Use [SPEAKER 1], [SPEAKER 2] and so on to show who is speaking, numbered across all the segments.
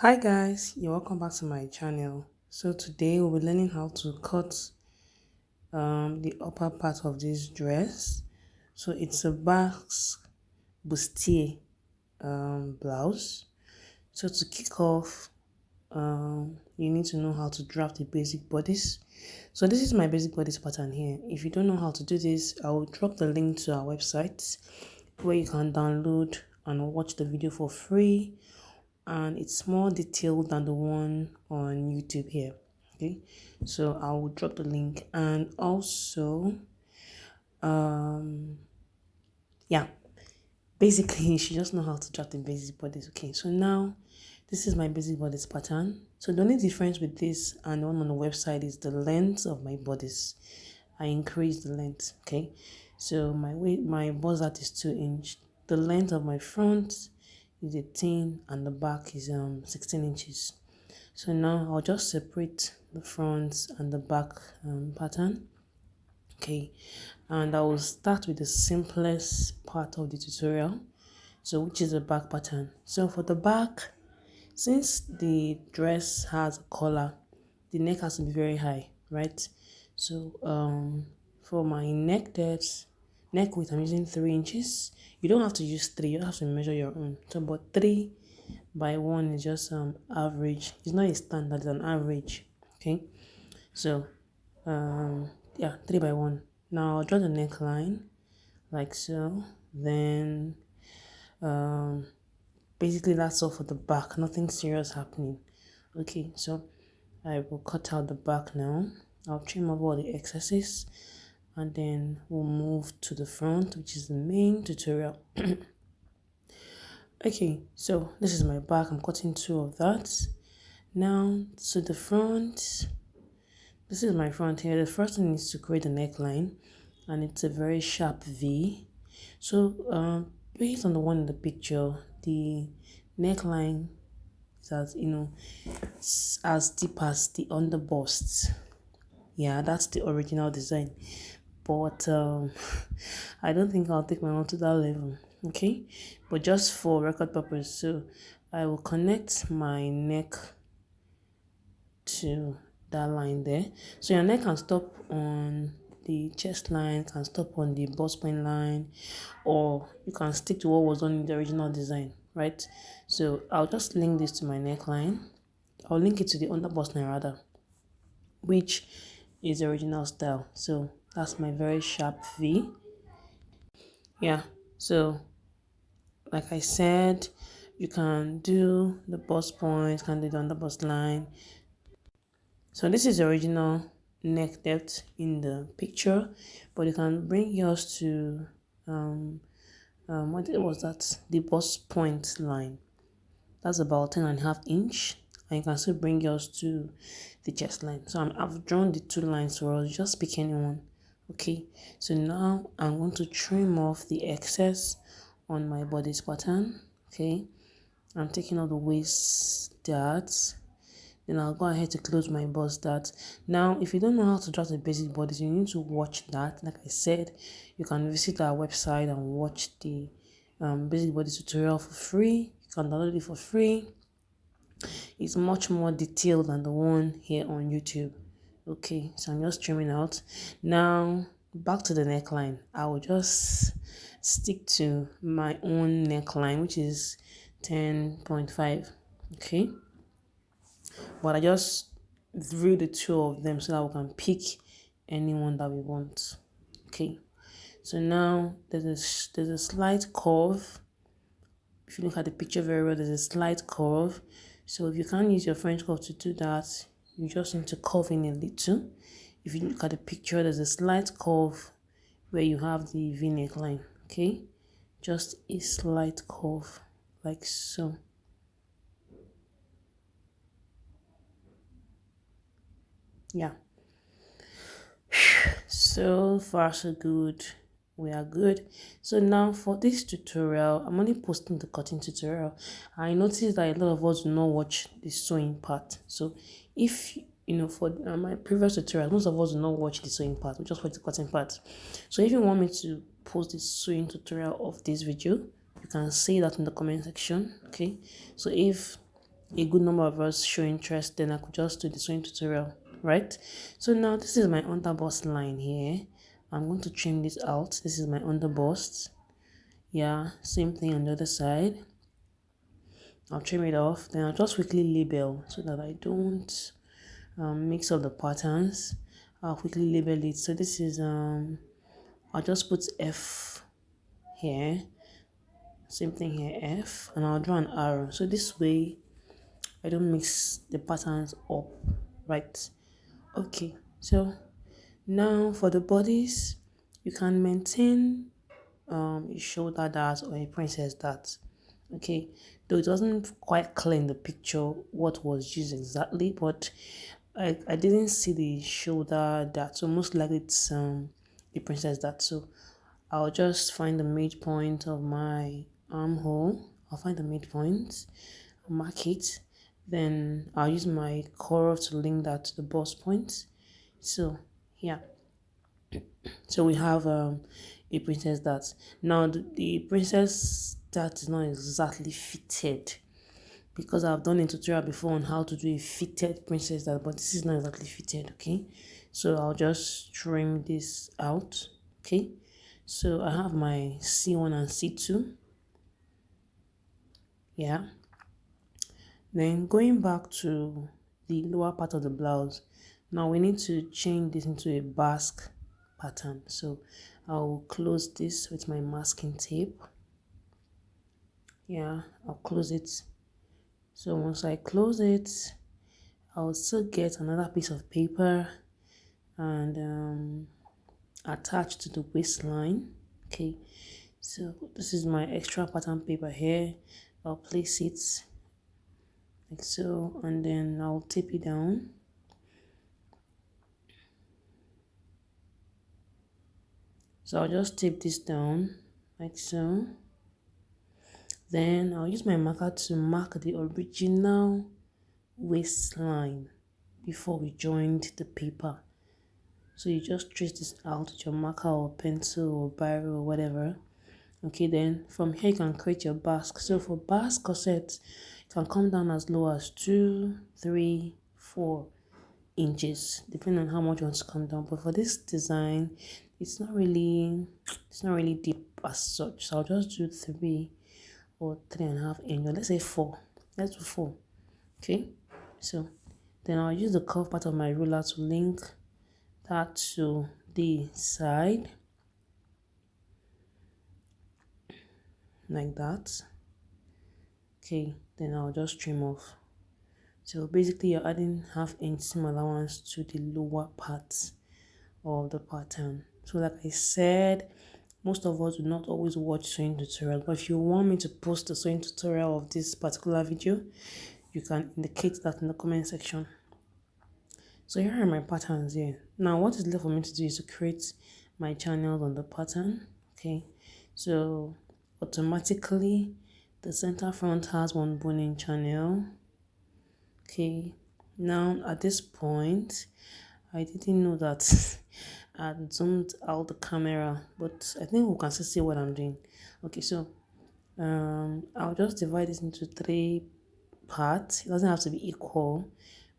[SPEAKER 1] Hi guys, you're welcome back to my channel. So today we'll be learning how to cut the upper part of this dress. So it's a Basque bustier blouse. So to kick off, you need to know how to draft the basic bodice. So this is my basic bodice pattern here. If you don't know how to do this, I will drop the link to our website where you can download and watch the video for free, and it's more detailed than the one on YouTube here. Okay, so I will drop the link. And also yeah, basically you should just know how to draft the basic bodice. Okay, so now this is my basic bodice pattern. So the only difference with this and the one on the website is the length of my bodice. I increased the length. Okay, so my bust out is 2 inch. The length of my front is 18 and the back is 16 inches. So now I'll just separate the front and the back pattern. Okay, and I will start with the simplest part of the tutorial, so which is the back pattern. So for the back, since the dress has a collar, the neck has to be very high, right? So for my neck depth, neck width, I'm using 3 inches. You don't have to use 3, you don't have to measure your own. So but 3 by 1 is just average. It's not a standard, it's an average. Okay, so yeah, 3 by 1. Now I'll draw the neckline like so. Then basically that's all for the back, nothing serious happening. Okay, so I will cut out the back now. I'll trim off all the excesses and then we'll move to the front, which is the main tutorial. Okay, so this is my back. I'm cutting 2 of that. Now to the front, this is my front here. The first thing is to create a neckline, and it's a very sharp V. So based on the one in the picture, the neckline is as deep as the underbust. Yeah, that's the original design, but I don't think I'll take my own to that level. Okay, but just for record purpose, so I will connect my neck to that line there. So your neck can stop on the chest line, can stop on the bust point line, or you can stick to what was on the original design, right? So I'll just link this to my neckline. I'll link it to the underbust line rather, which is the original style. So that's my very sharp V. Yeah, so like I said, you can do the bust point, can do the underbust line. So this is the original neck depth in the picture, but you can bring yours to what was that, the bust point line. That's about 10.5 inch, and you can still bring yours to the chest line. So I've drawn the 2 lines for us. Just pick anyone. Okay, so now I'm going to trim off the excess on my bodice pattern. Okay, I'm taking all the waist darts. Then I'll go ahead to close my bust dart. Now if you don't know how to draft a basic bodice, you need to watch that. Like I said, you can visit our website and watch the basic bodice tutorial for free. You can download it for free. It's much more detailed than the one here on YouTube. Okay, so I'm just trimming out. Now back to the neckline. I will just stick to my own neckline, which is 10.5. Okay, but I just drew the 2 of them so that we can pick anyone that we want. Okay, so now there's a slight curve. If you look at the picture very well, there's a slight curve. So if you can't use your French curve to do that, you just need to curve in a little. If you look at the picture, there's a slight curve where you have the V neckline. Okay, just a slight curve like so. Yeah, so far so good. We are good. So now for this tutorial, I'm only posting the cutting tutorial. I noticed that a lot of us do not watch the sewing part. So if for my previous tutorial, most of us do not watch the sewing part, we just watch the cutting part. So if you want me to post the sewing tutorial of this video, you can say that in the comment section. Okay, so if a good number of us show interest, then I could just do the sewing tutorial, right? So now this is my underbust line here. I'm going to trim this out. This is my underbust. Yeah, same thing on the other side. I'll trim it off, then I'll just quickly label so that I don't mix up the patterns. I'll quickly label it. So this is I'll just put F here, same thing here, F, and I'll draw an arrow. So this way I don't mix the patterns up, right? Okay, so now for the bodies, you can maintain a shoulder dart or a princess dart. Okay, though it wasn't quite clear in the picture what was used exactly, but I didn't see the shoulder dart, so most likely it's the princess dart. So I'll just find the midpoint of my armhole. I'll find the midpoint, mark it, then I'll use my curve to link that to the bust point. So yeah, so we have a princess dart. Now the princess dart is not exactly fitted, because I've done a tutorial before on how to do a fitted princess dart, but this is not exactly fitted. Okay, so I'll just trim this out. Okay, so I have my C1 and C2. Yeah, then going back to the lower part of the blouse, now we need to change this into a Basque pattern. So I'll close this with my masking tape. Yeah, I'll close it. So once I close it, I'll still get another piece of paper and attach to the waistline. Okay, so this is my extra pattern paper here. I'll place it like so, and then I'll tape it down. So I'll just tape this down like so. Then I'll use my marker to mark the original waistline before we joined the paper. So you just trace this out with your marker or pencil or biro or whatever. Okay, then from here you can create your basque. So for basque corset, you can come down as low as 2, 3, 4 inches, depending on how much you want to come down. But for this design, it's not really deep as such. So I'll just do 3 or 3.5 inches. Let's say 4. Let's do 4. Okay, so then I'll use the curve part of my ruler to link that to the side like that. Okay, then I'll just trim off. So basically you're adding 1/2 inch seam allowance to the lower part of the pattern. So like I said, most of us do not always watch sewing tutorial, but if you want me to post the sewing tutorial of this particular video, you can indicate that in the comment section. So here are my patterns here. Now what is left for me to do is to create my channels on the pattern. Okay, so automatically the center front has one boning channel. Okay, now at this point I didn't know that I zoomed out the camera, but I think we can still see what I'm doing. Okay, so I'll just divide this into 3 parts. It doesn't have to be equal,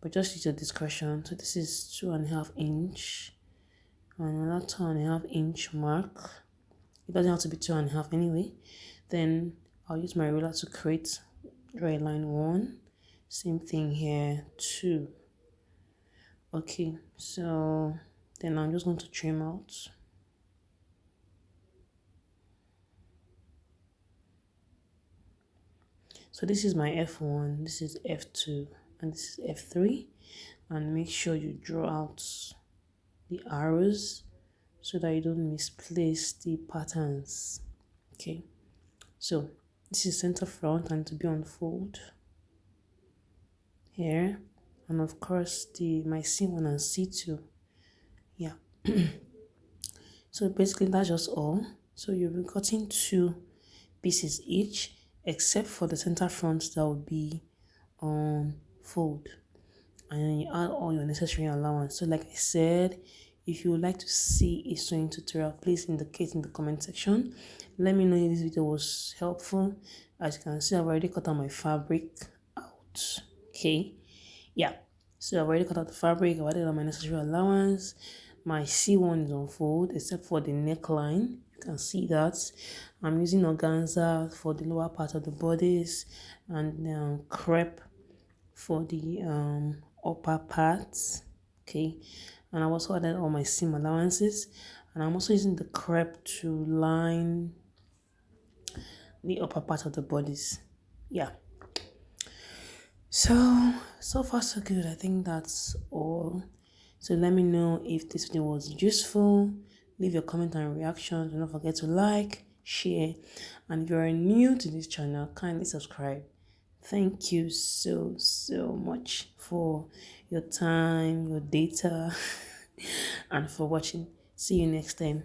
[SPEAKER 1] but just use your discretion. So this is 2.5 inch and another 2.5 inch mark. It doesn't have to be 2.5 anyway. Then I'll use my ruler to create draw a line 1. Same thing here, 2. Okay, so then I'm just going to trim out. So this is my F1, this is F2, and this is F3. And make sure you draw out the arrows so that you don't misplace the patterns. Okay, so this is center front and to be on fold here, and of course my C1 and C2. Yeah. So basically that's just all. So you'll be cutting 2 pieces each, except for the center front that will be on fold, and then you add all your necessary allowance. So like I said, if you would like to see a sewing tutorial, please indicate in the comment section. Let me know if this video was helpful. As you can see, I've already cut out my fabric out. out. Okay, yeah. So I've already cut out the fabric. I've added all my necessary allowance. My C1 is on fold except for the neckline. You can see that I'm using organza for the lower part of the bodice and crepe for the upper parts. Okay, and I've also added all my seam allowances, and I'm also using the crepe to line the upper part of the bodice. Yeah. So far so good. I think that's all. So let me know if this video was useful. Leave your comment and reactions. Do not forget to like, share, and if you're new to this channel, kindly subscribe. Thank you so much for your time, your data, and for watching. See you next time.